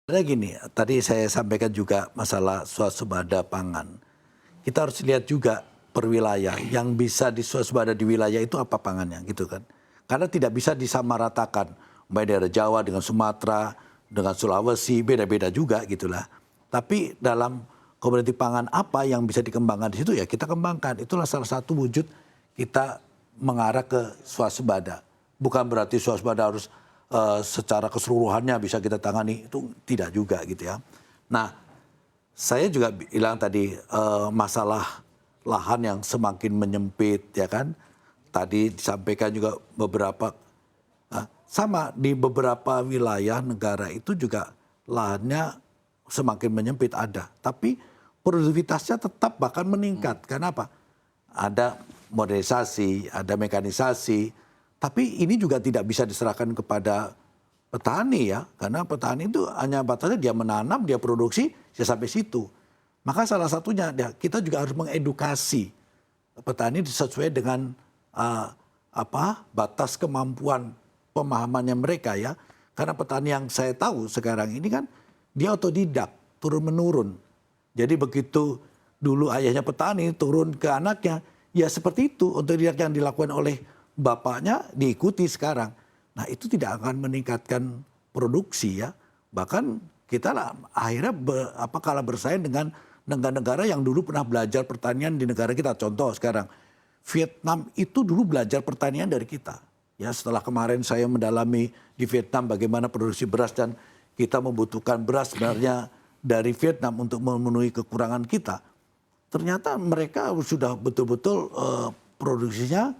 Sebenarnya gini, tadi saya sampaikan juga masalah swasembada pangan. Kita harus lihat juga per wilayah yang bisa diswasembada di wilayah itu apa pangannya gitu kan. Karena tidak bisa disamaratakan. Baik daerah Jawa dengan Sumatera, dengan Sulawesi, beda-beda juga gitulah. Tapi dalam komoditi pangan apa yang bisa dikembangkan di situ ya kita kembangkan. Itulah salah satu wujud kita mengarah ke swasembada. Bukan berarti swasembada harus secara keseluruhannya bisa kita tangani, itu tidak juga gitu ya. Nah, saya juga bilang tadi masalah lahan yang semakin menyempit ya kan. Tadi disampaikan juga beberapa sama di beberapa wilayah negara itu juga lahannya semakin menyempit ada. Tapi produktivitasnya tetap bahkan meningkat. Karena apa? Ada modernisasi, ada mekanisasi. Tapi ini juga tidak bisa diserahkan kepada petani ya. Karena petani itu hanya batasnya dia menanam, dia produksi, ya sampai situ. Maka salah satunya ya, kita juga harus mengedukasi petani sesuai dengan batas kemampuan pemahamannya mereka ya. Karena petani yang saya tahu sekarang ini kan dia otodidak, turun-menurun. Jadi begitu dulu ayahnya petani turun ke anaknya, ya seperti itu otodidak yang dilakukan oleh bapaknya diikuti sekarang. Nah itu tidak akan meningkatkan produksi ya. Bahkan kita lah akhirnya kalah bersaing dengan negara-negara yang dulu pernah belajar pertanian di negara kita. Contoh sekarang Vietnam itu dulu belajar pertanian dari kita. Ya setelah kemarin saya mendalami di Vietnam bagaimana produksi beras dan kita membutuhkan beras sebenarnya dari Vietnam untuk memenuhi kekurangan kita. Ternyata mereka sudah betul-betul produksinya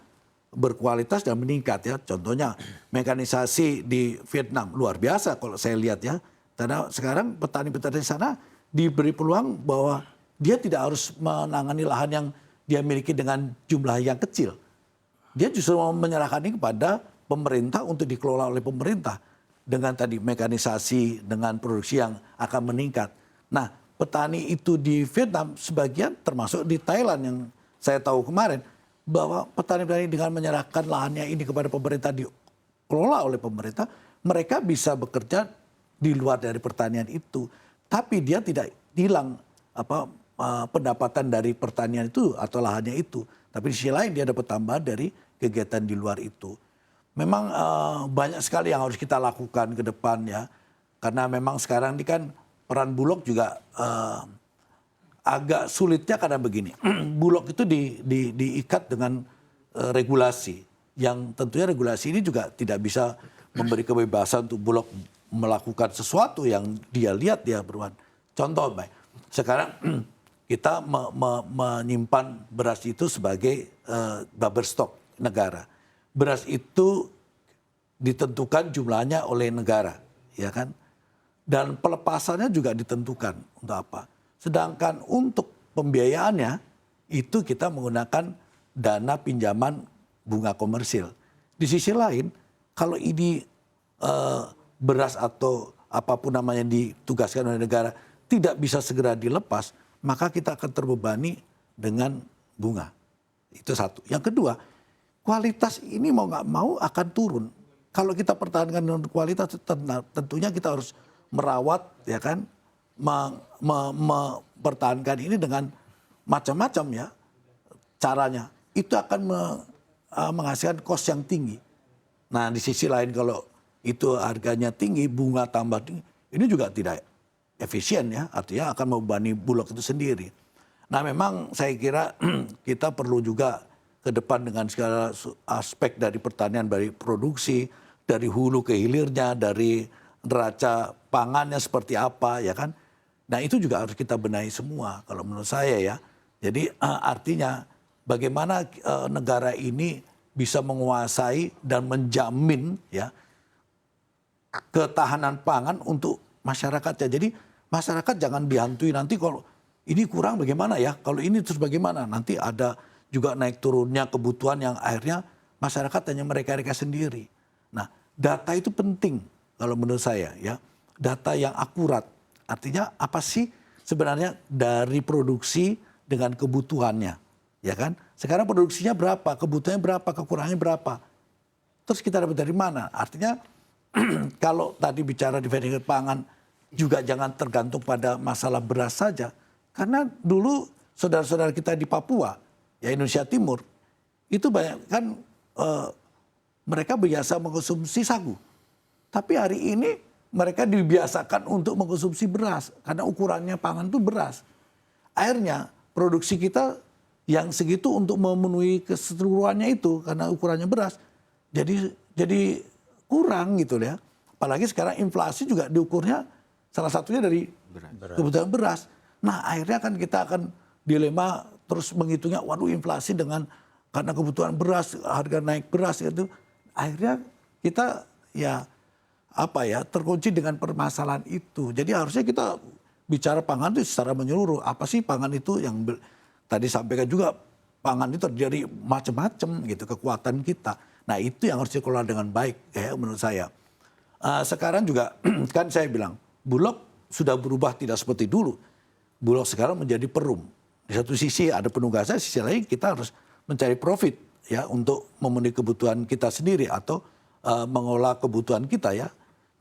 berkualitas dan meningkat ya. Contohnya mekanisasi di Vietnam luar biasa kalau saya lihat ya. Karena sekarang petani-petani di sana diberi peluang bahwa dia tidak harus menangani lahan yang dia miliki dengan jumlah yang kecil. Dia justru mau menyerahkan ini kepada pemerintah untuk dikelola oleh pemerintah. Dengan tadi mekanisasi, dengan produksi yang akan meningkat. Nah petani itu di Vietnam sebagian termasuk di Thailand yang saya tahu kemarin. Bahwa petani-petani dengan menyerahkan lahannya ini kepada pemerintah dikelola oleh pemerintah, mereka bisa bekerja di luar dari pertanian itu. Tapi dia tidak hilang pendapatan dari pertanian itu atau lahannya itu. Tapi di sisi lain dia dapat tambahan dari kegiatan di luar itu. Memang banyak sekali yang harus kita lakukan ke depan ya. Karena memang sekarang ini kan peran Bulog juga agak sulitnya karena begini, Bulog itu diikat dengan regulasi, yang tentunya regulasi ini juga tidak bisa memberi kebebasan untuk Bulog melakukan sesuatu yang dia lihat dia berbuat. Contoh, baik, sekarang kita menyimpan beras itu sebagai buffer stock negara. Beras itu ditentukan jumlahnya oleh negara, ya kan? Dan pelepasannya juga ditentukan untuk apa? Sedangkan untuk pembiayaannya itu kita menggunakan dana pinjaman bunga komersil. Di sisi lain, kalau ini beras atau apapun namanya ditugaskan oleh negara tidak bisa segera dilepas, maka kita akan terbebani dengan bunga. Itu satu. Yang kedua, kualitas ini mau nggak mau akan turun. Kalau kita pertahankan dengan kualitas, tentunya kita harus merawat, ya kan, mempertahankan ini dengan macam-macam ya caranya. Itu akan menghasilkan kos yang tinggi. Nah di sisi lain kalau itu harganya tinggi, bunga tambah tinggi, ini juga tidak efisien ya. Artinya akan membebani Bulog itu sendiri. Nah memang saya kira kita perlu juga ke depan dengan segala aspek dari pertanian, dari produksi, dari hulu ke hilirnya, dari neraca pangannya seperti apa ya kan. Nah itu juga harus kita benahi semua kalau menurut saya ya. Jadi artinya bagaimana negara ini bisa menguasai dan menjamin ya ketahanan pangan untuk masyarakatnya. Jadi masyarakat jangan dihantui nanti kalau ini kurang bagaimana ya, kalau ini terus bagaimana. Nanti ada juga naik turunnya kebutuhan yang akhirnya masyarakat hanya mereka-mereka sendiri. Nah data itu penting kalau menurut saya ya. Data yang akurat. Artinya apa sih sebenarnya dari produksi dengan kebutuhannya, ya kan? Sekarang produksinya berapa, kebutuhannya berapa, kekurangannya berapa. Terus kita dapat dari mana? Artinya kalau tadi bicara di pangan juga jangan tergantung pada masalah beras saja. Karena dulu saudara-saudara kita di Papua, ya Indonesia Timur, itu banyak kan mereka biasa mengkonsumsi sagu. Tapi hari ini mereka dibiasakan untuk mengkonsumsi beras. Karena ukurannya pangan itu beras. Akhirnya produksi kita yang segitu untuk memenuhi keseluruhannya itu karena ukurannya beras jadi kurang gitu ya. Apalagi sekarang inflasi juga diukurnya salah satunya dari kebutuhan beras. Nah akhirnya kan kita akan dilema terus menghitungnya, waduh inflasi karena kebutuhan beras, harga naik beras gitu. Akhirnya kita terkunci dengan permasalahan itu. Jadi harusnya kita bicara pangan itu secara menyeluruh. Apa sih pangan itu yang tadi sampaikan juga, pangan itu terdiri macam-macam gitu kekuatan kita. Nah itu yang harus dikelola dengan baik ya menurut saya. Sekarang juga kan saya bilang Bulog sudah berubah tidak seperti dulu. Bulog sekarang menjadi perum. Di satu sisi ada penugasan, sisi lain kita harus mencari profit ya untuk memenuhi kebutuhan kita sendiri atau mengolah kebutuhan kita ya.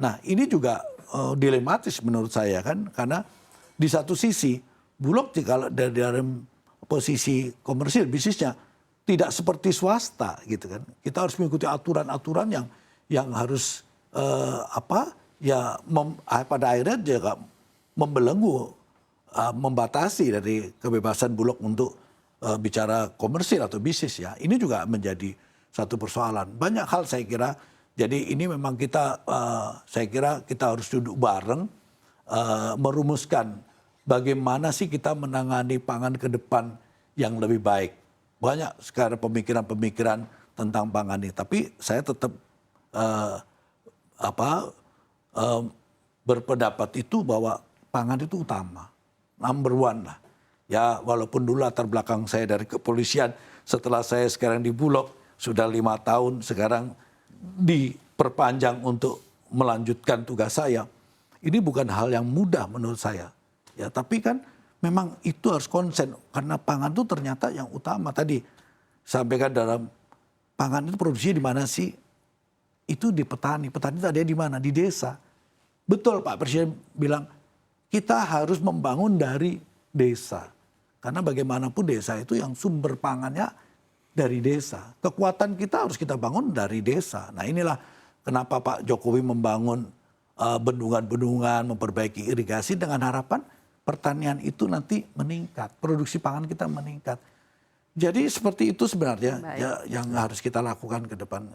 Nah ini juga dilematis menurut saya kan, karena di satu sisi Bulog kalau dari dalam posisi komersil bisnisnya tidak seperti swasta gitu kan. Kita harus mengikuti aturan-aturan yang harus pada akhirnya juga membelenggu, membatasi dari kebebasan Bulog untuk bicara komersil atau bisnis ya. Ini juga menjadi satu persoalan. Banyak hal saya kira. Jadi ini memang saya kira kita harus duduk bareng merumuskan bagaimana sih kita menangani pangan ke depan yang lebih baik. Banyak sekarang pemikiran-pemikiran tentang pangan ini. Tapi saya tetap berpendapat itu bahwa pangan itu utama. Number one lah. Ya walaupun dulu latar belakang saya dari kepolisian, setelah saya sekarang di Bulog, sudah 5 tahun sekarang diperpanjang untuk melanjutkan tugas saya. Ini bukan hal yang mudah menurut saya. Ya, tapi kan memang itu harus konsen karena pangan itu ternyata yang utama. Tadi sampaikan dalam pangan itu produksinya di mana sih? Itu di petani. Petani tadi di mana? Di desa. Betul Pak Presiden bilang kita harus membangun dari desa. Karena bagaimanapun desa itu yang sumber pangannya dari desa. Kekuatan kita harus kita bangun dari desa. Nah inilah kenapa Pak Jokowi membangun bendungan-bendungan, memperbaiki irigasi dengan harapan pertanian itu nanti meningkat, produksi pangan kita meningkat. Jadi seperti itu sebenarnya ya, yang harus kita lakukan ke depan.